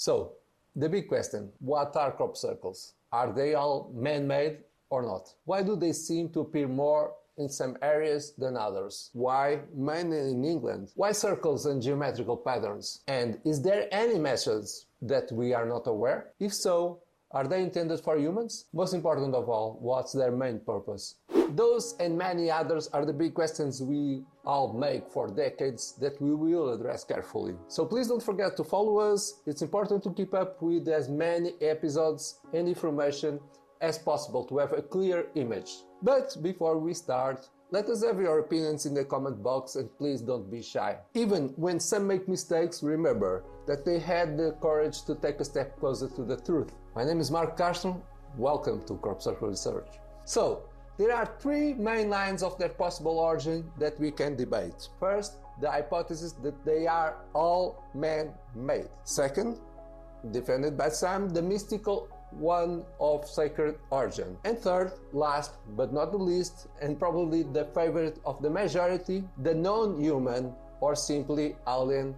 So, the big question, what are crop circles? Are they all man-made or not? Why do they seem to appear more in some areas than others? Why mainly in England? Why circles and geometrical patterns? And is there any methods that we are not aware? If so, are they intended for humans? Most important of all, what's their main purpose? Those and many others are the big questions we all make for decades that we will address carefully. So please don't forget to follow us. It's important to keep up with as many episodes and information as possible to have a clear image. But before we start, let us have your opinions in the comment box and please don't be shy. Even when some make mistakes, remember that they had the courage to take a step closer to the truth. My name is Mark Castro. Welcome to Crop Circle Research. So, there are three main lines of their possible origin that we can debate. First, the hypothesis that they are all man-made. Second, defended by some, the mystical one of sacred origin. And third, last but not the least, and probably the favorite of the majority, the non-human or simply alien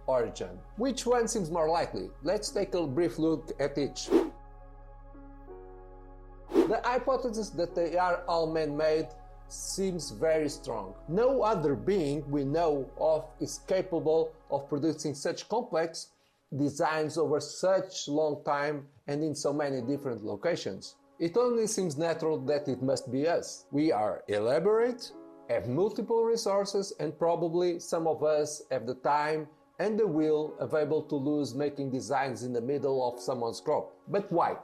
origin. Which one seems more likely? Let's take a brief look at each. The hypothesis that they are all man-made seems very strong. No other being we know of is capable of producing such complex designs over such long time and in so many different locations. It only seems natural that it must be us. We are elaborate, have multiple resources, and probably some of us have the time and the will available to lose making designs in the middle of someone's crop. But why?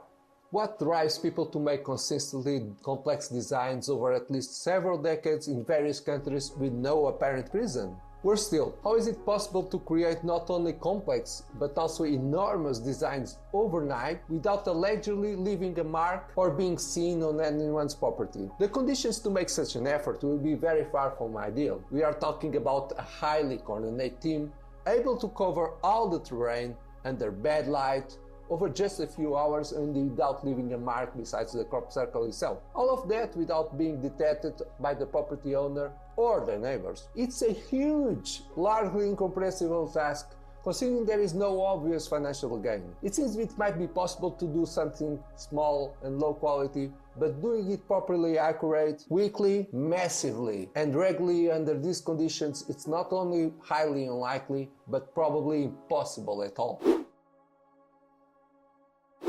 What drives people to make consistently complex designs over at least several decades in various countries with no apparent reason? Worse still, how is it possible to create not only complex but also enormous designs overnight without allegedly leaving a mark or being seen on anyone's property? The conditions to make such an effort will be very far from ideal. We are talking about a highly coordinated team able to cover all the terrain under bad light over just a few hours and without leaving a mark besides the crop circle itself. All of that without being detected by the property owner or their neighbors. It's a huge, largely incomprehensible task considering there is no obvious financial gain. It seems it might be possible to do something small and low quality, but doing it properly accurate, weekly, massively, and regularly under these conditions, it's not only highly unlikely, but probably impossible at all.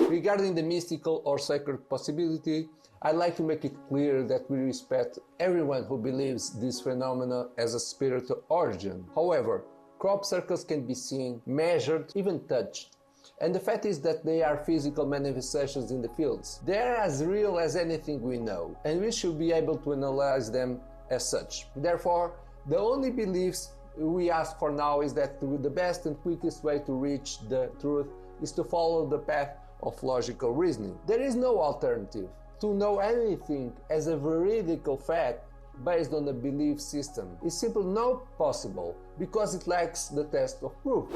Regarding the mystical or sacred possibility, I'd like to make it clear that we respect everyone who believes this phenomena has a spiritual origin. However, crop circles can be seen, measured, even touched. And the fact is that they are physical manifestations in the fields. They are as real as anything we know, and we should be able to analyze them as such. Therefore, the only beliefs we ask for now is that the best and quickest way to reach the truth is to follow the path of logical reasoning. There is no alternative. To know anything as a veridical fact based on a belief system is simply not possible because it lacks the test of proof.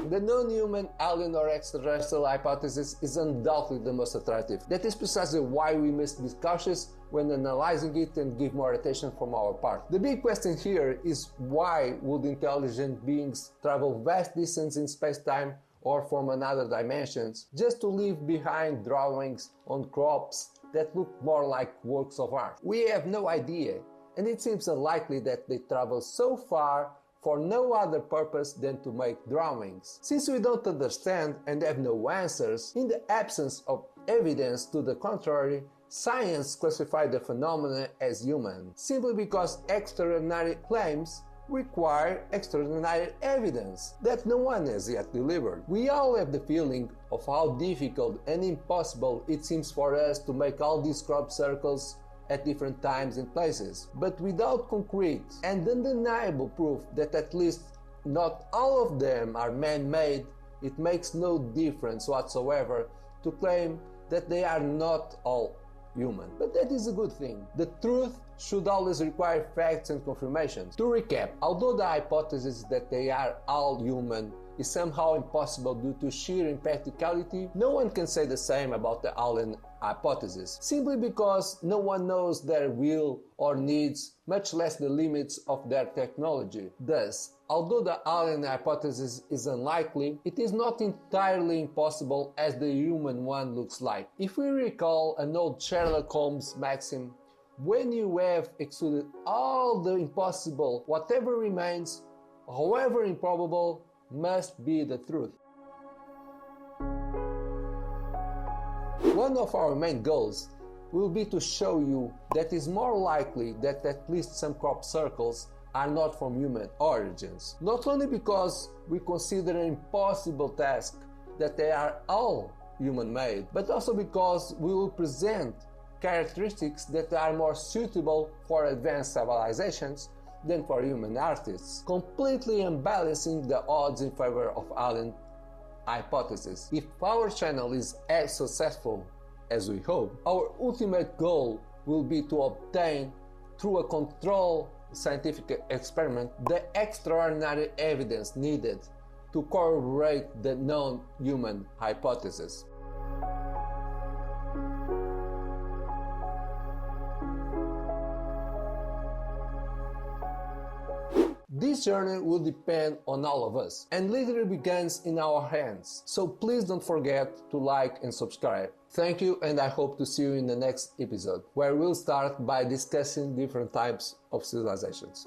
The non-human, alien or extraterrestrial hypothesis is undoubtedly the most attractive. That is precisely why we must be cautious when analyzing it and give more attention from our part. The big question here is why would intelligent beings travel vast distances in space-time or from another dimensions just to leave behind drawings on crops that look more like works of art? We have no idea, and it seems unlikely that they travel so far for no other purpose than to make drawings. Since we don't understand and have no answers, in the absence of evidence to the contrary, science classifies the phenomena as human, simply because extraordinary claims require extraordinary evidence that no one has yet delivered. We all have the feeling of how difficult and impossible it seems for us to make all these crop circles at different times and places, but without concrete and undeniable proof that at least not all of them are man-made, it makes no difference whatsoever to claim that they are not all human. But that is a good thing. The truth should always require facts and confirmations. To recap, although the hypothesis that they are all human is somehow impossible due to sheer impracticality, no one can say the same about the alien hypothesis, simply because no one knows their will or needs, much less the limits of their technology. Thus, although the alien hypothesis is unlikely, it is not entirely impossible as the human one looks like. If we recall an old Sherlock Holmes maxim, when you have excluded all the impossible, whatever remains, however improbable, must be the truth. One of our main goals will be to show you that it is more likely that at least some crop circles are not from human origins. Not only because we consider an impossible task that they are all human-made, but also because we will present characteristics that are more suitable for advanced civilizations than for human artists, completely unbalancing the odds in favor of alien hypothesis. If our channel is as successful as we hope, our ultimate goal will be to obtain, through a controlled scientific experiment, the extraordinary evidence needed to corroborate the known human hypothesis. This journey will depend on all of us and literally begins in our hands. So please don't forget to like and subscribe. Thank you, and I hope to see you in the next episode, where we'll start by discussing different types of civilizations.